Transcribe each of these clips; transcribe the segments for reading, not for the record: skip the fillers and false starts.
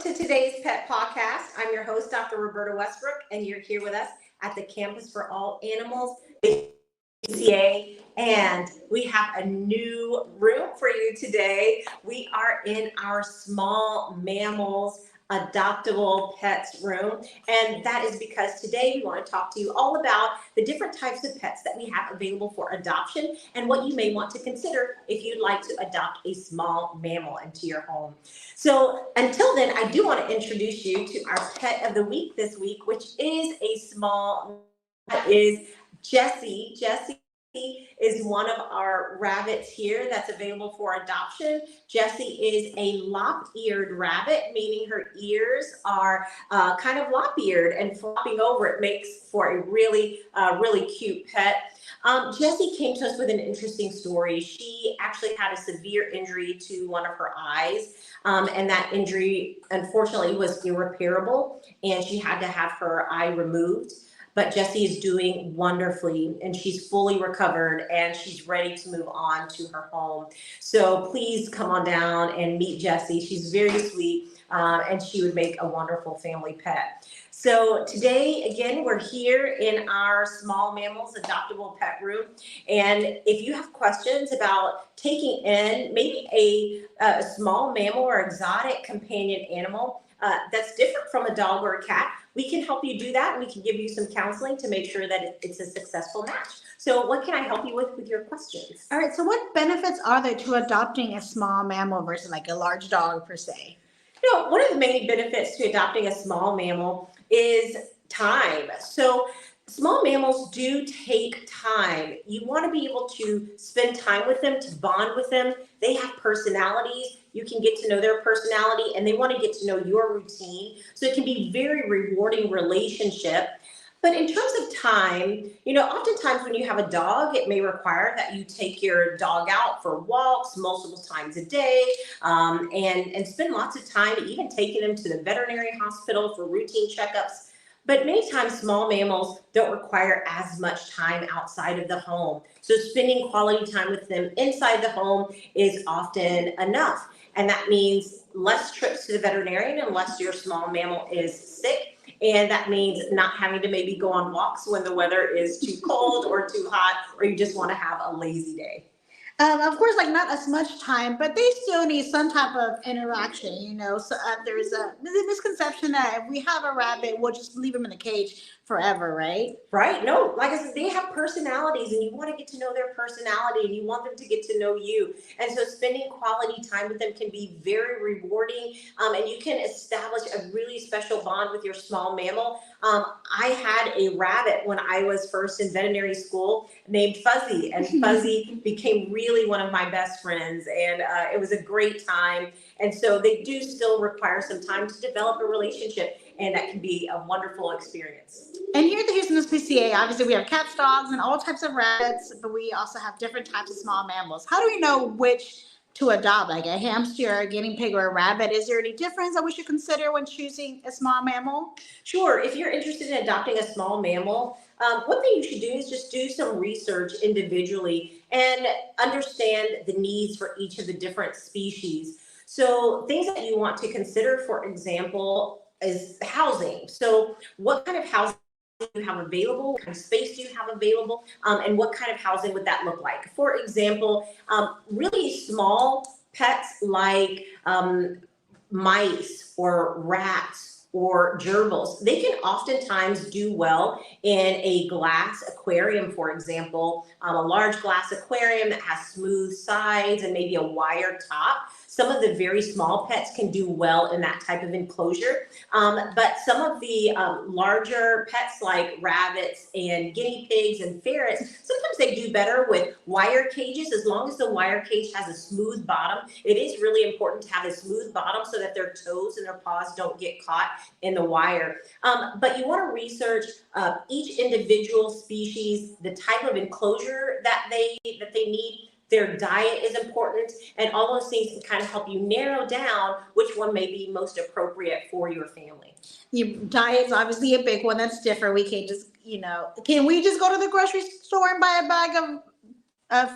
to today's Pet Podcast. I'm your host, Dr. Roberta Westbrook, and you're here with us at the Campus for All Animals, the ECA, and we have a new room for you today. We are in our small mammals adoptable pets room, and that is because today we want to talk to you all about the different types of pets that we have available for adoption and what you may want to consider if you'd like to adopt a small mammal into your home. So until then, I do want to introduce you to our pet of the week this week, which is a small, that is Jessie. Jessie is one of our rabbits here that's available for adoption. Jessie is a lop-eared rabbit, meaning her ears are kind of lop-eared and flopping over. It makes for a really cute pet. Jessie came to us with an interesting story. She actually had a severe injury to one of her eyes, and that injury, unfortunately, was irreparable, and she had to have her eye removed. But Jessie is doing wonderfully, and she's fully recovered, and she's ready to move on to her home. So please come on down and meet Jessie. She's very sweet, and she would make a wonderful family pet. So today, again, we're here in our small mammals adoptable pet room. And if you have questions about taking in maybe a small mammal or exotic companion animal that's different from a dog or a cat, we can help you do that, and we can give you some counseling to make sure that it's a successful match. So what can I help you with your questions? All right, so what benefits are there to adopting a small mammal versus like a large dog per se? One of the main benefits to adopting a small mammal is time. So small mammals do take time. You want to be able to spend time with them, to bond with them. They have personalities. You can get to know their personality, and they want to get to know your routine. So it can be very rewarding relationship. But in terms of time, oftentimes when you have a dog, it may require that you take your dog out for walks multiple times a day, and spend lots of time even taking them to the veterinary hospital for routine checkups. But many times small mammals don't require as much time outside of the home. So spending quality time with them inside the home is often enough. And that means less trips to the veterinarian unless your small mammal is sick. And that means not having to maybe go on walks when the weather is too cold or too hot, or you just want to have a lazy day. Of course, like not as much time, but they still need some type of interaction, So there's a misconception that if we have a rabbit, we'll just leave them in a cage forever, right? Right. No, like I said, they have personalities, and you want to get to know their personality, and you want them to get to know you. And so spending quality time with them can be very rewarding, and you can establish a really special bond with your small mammal. I had a rabbit when I was first in veterinary school named Fuzzy, and Fuzzy became really one of my best friends, and it was a great time. And so they do still require some time to develop a relationship, and that can be a wonderful experience. And here at the Houston SPCA, obviously we have cats, dogs, and all types of rabbits, but we also have different types of small mammals. How do we know which to adopt, like a hamster, a guinea pig, or a rabbit? Is there any difference that we should consider when choosing a small mammal? Sure. If you're interested in adopting a small mammal, one thing you should do is just do some research individually and understand the needs for each of the different species. So things that you want to consider, for example, is housing. So what kind of housing do you have available? What kind of space do you have available? And what kind of housing would that look like? For example, really small pets like mice or rats or gerbils, they can oftentimes do well in a glass aquarium, for example, a large glass aquarium that has smooth sides and maybe a wire top. Some of the very small pets can do well in that type of enclosure, but some of the larger pets like rabbits and guinea pigs and ferrets, sometimes they do better with wire cages. As long as the wire cage has a smooth bottom, it is really important to have a smooth bottom so that their toes and their paws don't get caught in the wire. But you want to research each individual species, the type of enclosure that they need. Their diet is important, and all those things can kind of help you narrow down which one may be most appropriate for your family. Your diet is obviously a big one. That's different. We can't just, can we just go to the grocery store and buy a bag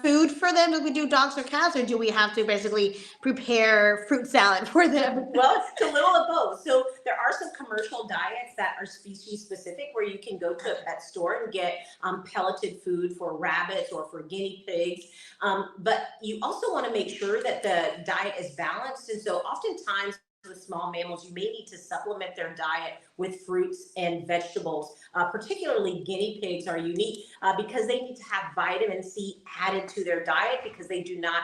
food for them as we do dogs or cats, or do we have to basically prepare fruit salad for them? Well, it's a little of both. So there are some commercial diets that are species specific where you can go to a pet store and get pelleted food for rabbits or for guinea pigs. But you also want to make sure that the diet is balanced. And so oftentimes with small mammals, you may need to supplement their diet with fruits and vegetables. Particularly guinea pigs are unique because they need to have vitamin C added to their diet because they do not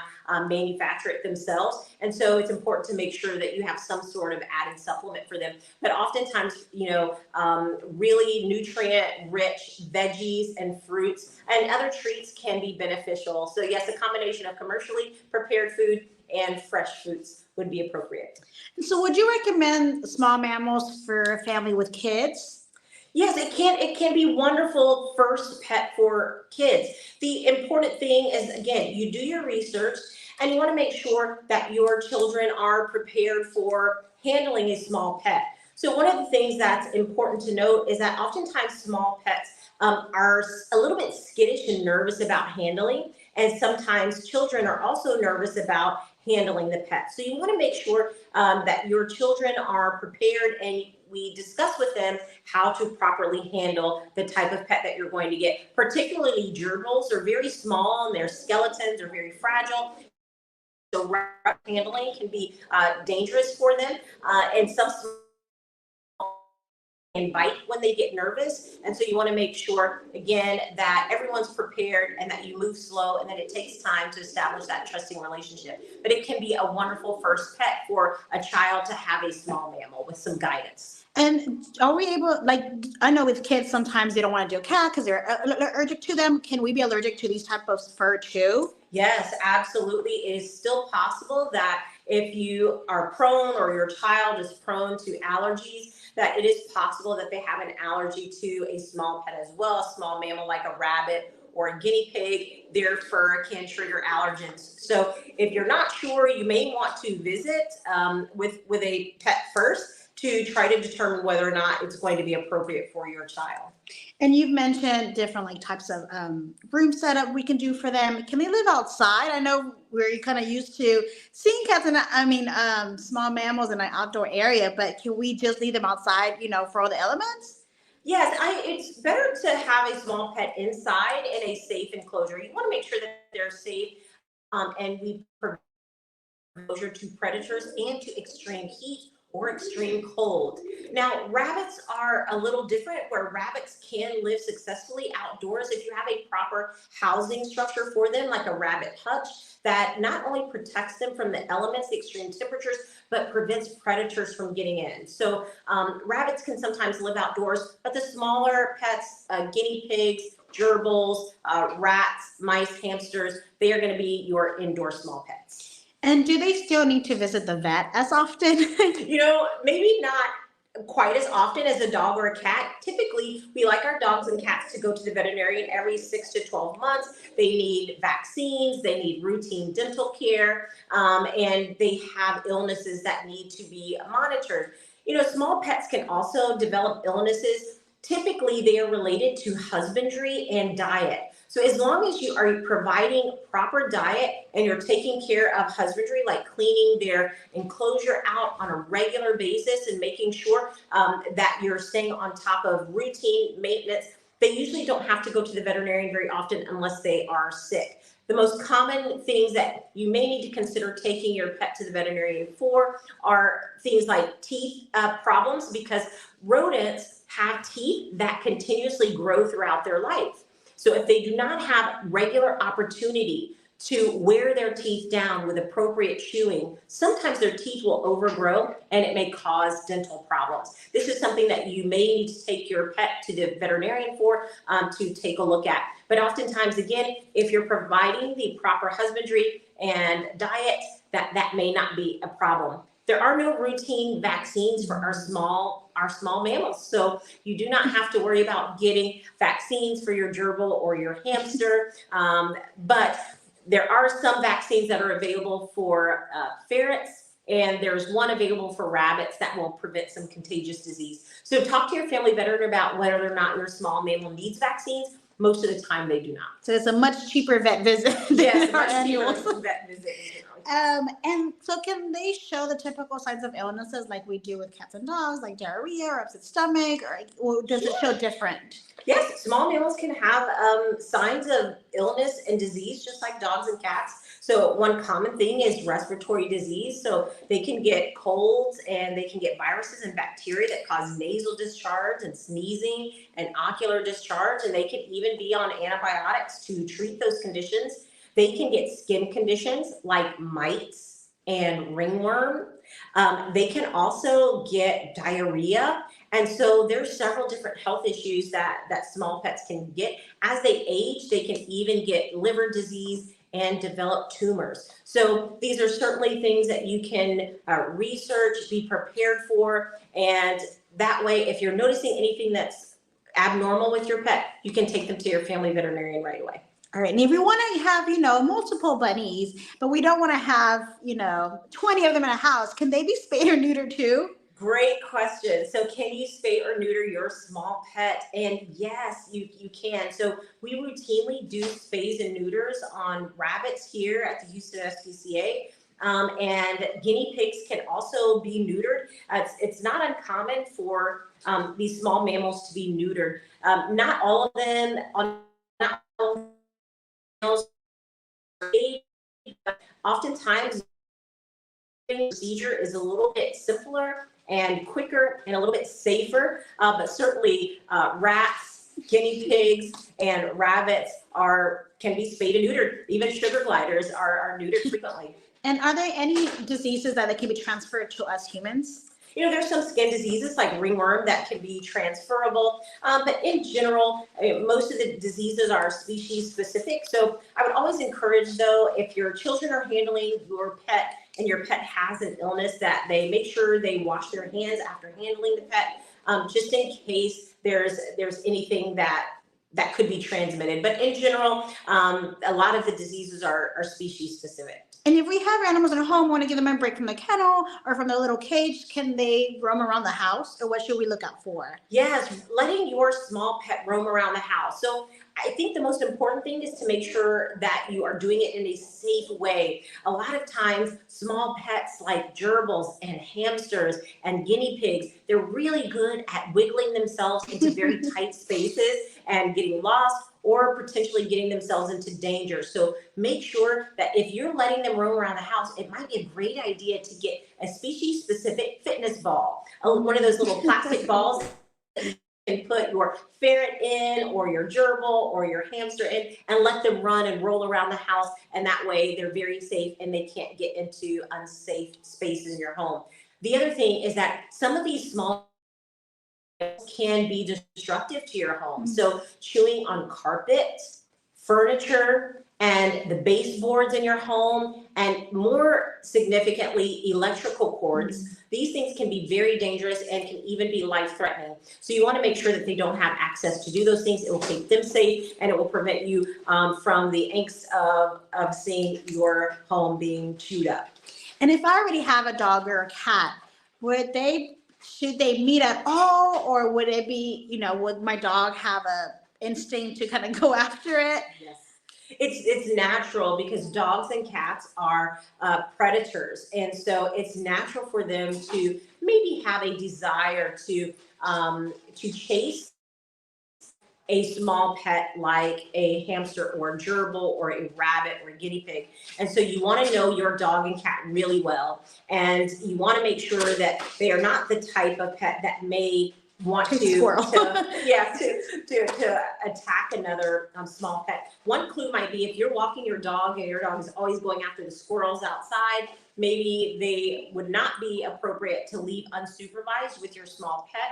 manufacture it themselves. And so it's important to make sure that you have some sort of added supplement for them. But oftentimes, really nutrient-rich veggies and fruits and other treats can be beneficial. So yes, a combination of commercially prepared food and fresh fruits would be appropriate. So would you recommend small mammals for a family with kids? Yes, it can be wonderful first pet for kids. The important thing is, again, you do your research and you want to make sure that your children are prepared for handling a small pet. So one of the things that's important to note is that oftentimes small pets are a little bit skittish and nervous about handling, and sometimes children are also nervous about handling the pet. So you want to make sure that your children are prepared, and we discuss with them how to properly handle the type of pet that you're going to get. Particularly gerbils are very small and their skeletons are very fragile. So rough handling can be dangerous for them, and some and bite when they get nervous. And so you want to make sure, again, that everyone's prepared and that you move slow and that it takes time to establish that trusting relationship. But it can be a wonderful first pet for a child to have a small mammal with some guidance. And are we able, like, I know with kids, sometimes they don't want to do a cat because they're allergic to them. Can we be allergic to these type of fur too? Yes, absolutely. It is still possible that if you are prone or your child is prone to allergies, that it is possible that they have an allergy to a small pet as well, a small mammal like a rabbit or a guinea pig. Their fur can trigger allergens. So if you're not sure, you may want to visit with a pet first to try to determine whether or not it's going to be appropriate for your child. And you've mentioned different types of room setup we can do for them. Can they live outside? I know we're kind of used to seeing cats and small mammals in an outdoor area, but can we just leave them outside, for all the elements? Yes, it's better to have a small pet inside in a safe enclosure. You want to make sure that they're safe, and we provide exposure to predators and to extreme heat or extreme cold. Now, rabbits are a little different, where rabbits can live successfully outdoors if you have a proper housing structure for them, like a rabbit hutch that not only protects them from the elements, the extreme temperatures, but prevents predators from getting in. So rabbits can sometimes live outdoors, but the smaller pets, guinea pigs, gerbils, rats, mice, hamsters, they are going to be your indoor small pets. And do they still need to visit the vet as often? Maybe not quite as often as a dog or a cat. Typically, we like our dogs and cats to go to the veterinarian every 6 to 12 months. They need vaccines, they need routine dental care, and they have illnesses that need to be monitored. Small pets can also develop illnesses. Typically, they are related to husbandry and diet. So as long as you are providing proper diet and you're taking care of husbandry, like cleaning their enclosure out on a regular basis and making sure that you're staying on top of routine maintenance, they usually don't have to go to the veterinarian very often unless they are sick. The most common things that you may need to consider taking your pet to the veterinarian for are things like teeth problems, because rodents have teeth that continuously grow throughout their life. So if they do not have regular opportunity to wear their teeth down with appropriate chewing, sometimes their teeth will overgrow and it may cause dental problems. This is something that you may need to take your pet to the veterinarian for to take a look at. But oftentimes, again, if you're providing the proper husbandry and diet, that may not be a problem. There are no routine vaccines for our small mammals, so you do not have to worry about getting vaccines for your gerbil or your hamster, but there are some vaccines that are available for ferrets, and there's one available for rabbits that will prevent some contagious disease. So talk to your family veterinarian about whether or not your small mammal needs vaccines, Most of the time they do not. So it's a much cheaper vet visit than Yes, our much annuals. cheaper vet visit in general. And so can they show the typical signs of illnesses like we do with cats and dogs, like diarrhea or upset stomach, or does it show different? Yes, small mammals can have signs of illness and disease just like dogs and cats. So one common thing is respiratory disease. So they can get colds and they can get viruses and bacteria that cause nasal discharge and sneezing and ocular discharge. And they can even be on antibiotics to treat those conditions. They can get skin conditions like mites and ringworm. They can also get diarrhea. And so there's several different health issues that small pets can get. As they age, they can even get liver disease and develop tumors. So these are certainly things that you can research, be prepared for. And that way, if you're noticing anything that's abnormal with your pet, you can take them to your family veterinarian right away. All right, and if we want to have, multiple bunnies, but we don't want to have, 20 of them in a house, can they be spayed or neutered too? Great question. So can you spay or neuter your small pet? And yes, you can. So we routinely do spays and neuters on rabbits here at the Houston SPCA. And guinea pigs can also be neutered. It's not uncommon for these small mammals to be neutered. Not all of them, not all mammals are spayed, but oftentimes the procedure is a little bit simpler and quicker and a little bit safer, but certainly rats, guinea pigs, and rabbits can be spayed and neutered. Even sugar gliders are neutered frequently. And are there any diseases that can be transferred to us humans? There's some skin diseases like ringworm that can be transferable, but in general, most of the diseases are species specific. So I would always encourage, though, if your children are handling your pet and your pet has an illness, that they make sure they wash their hands after handling the pet, just in case there's anything that could be transmitted. But in general, a lot of the diseases are species specific. And if we have animals in a home, want to give them a break from the kennel or from the little cage, can they roam around the house, or what should we look out for? Yes, letting your small pet roam around the house. So I think the most important thing is to make sure that you are doing it in a safe way. A lot of times, small pets like gerbils and hamsters and guinea pigs, they're really good at wiggling themselves into very tight spaces and getting lost or potentially getting themselves into danger. So make sure that if you're letting them roam around the house, it might be a great idea to get a species-specific fitness ball, one of those little plastic balls that you can put your ferret in or your gerbil or your hamster in and let them run and roll around the house. And that way they're very safe and they can't get into unsafe spaces in your home. The other thing is that some of these small can be destructive to your home. So chewing on carpet, furniture, and the baseboards in your home, and more significantly, electrical cords. These things can be very dangerous and can even be life-threatening. So you want to make sure that they don't have access to do those things. It will keep them safe, and it will prevent you from the angst of seeing your home being chewed up. And if I already have a dog or a cat, should they meet at all, or would it be, would my dog have a instinct to kind of go after it? Yes. It's natural because dogs and cats are predators. And so it's natural for them to maybe have a desire to chase a small pet like a hamster or a gerbil or a rabbit or a guinea pig. And so you want to know your dog and cat really well. And you want to make sure that they are not the type of pet that may want to attack another small pet. One clue might be if you're walking your dog and your dog is always going after the squirrels outside, maybe they would not be appropriate to leave unsupervised with your small pet.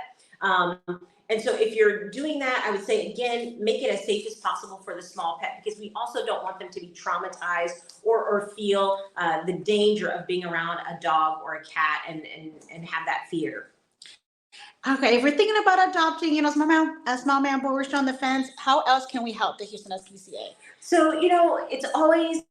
And so if you're doing that, I would say, again, make it as safe as possible for the small pet, because we also don't want them to be traumatized or feel the danger of being around a dog or a cat and have that fear. Okay, if we're thinking about adopting, a small mammal, but we're still on the fence, how else can we help the Houston SPCA? So, it's always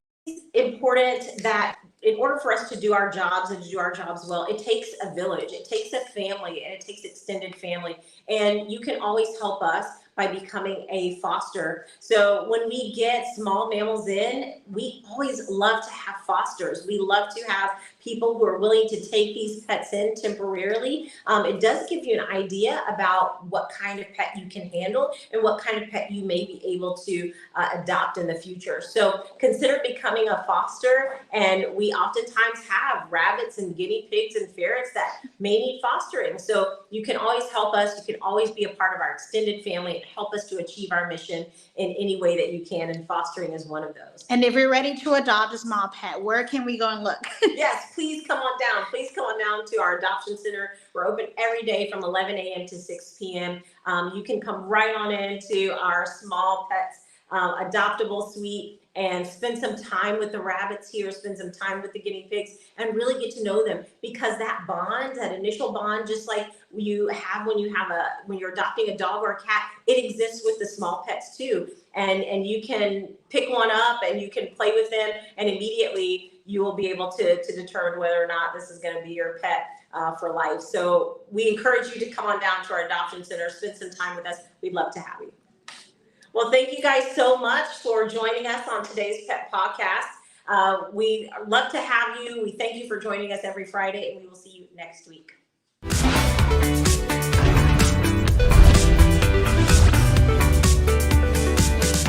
important that in order for us to do our jobs and to do our jobs well, it takes a village, it takes a family, and it takes extended family. And you can always help us by becoming a foster. So when we get small mammals in, we always love to have fosters. We love to have people who are willing to take these pets in temporarily. It does give you an idea about what kind of pet you can handle and what kind of pet you may be able to adopt in the future. So consider becoming a foster, and we oftentimes have rabbits and guinea pigs and ferrets that may need fostering. So you can always help us. You can always be a part of our extended family and help us to achieve our mission in any way that you can, and fostering is one of those. And if you're ready to adopt a small pet, where can we go and look? Yes, please come on down. Please come on down to our adoption center. We're open every day from 11 a.m. to 6 p.m. You can come right on into our small pets adoptable suite and spend some time with the rabbits here, spend some time with the guinea pigs, and really get to know them, because that bond, that initial bond, just like you have when you're adopting a dog or a cat, it exists with the small pets too. And you can pick one up and you can play with them, and immediately you will be able to determine whether or not this is going to be your pet for life. So we encourage you to come on down to our adoption center, spend some time with us. We'd love to have you. Well, thank you guys so much for joining us on today's Pet Podcast. We love to have you. We thank you for joining us every Friday, and we will see you next week.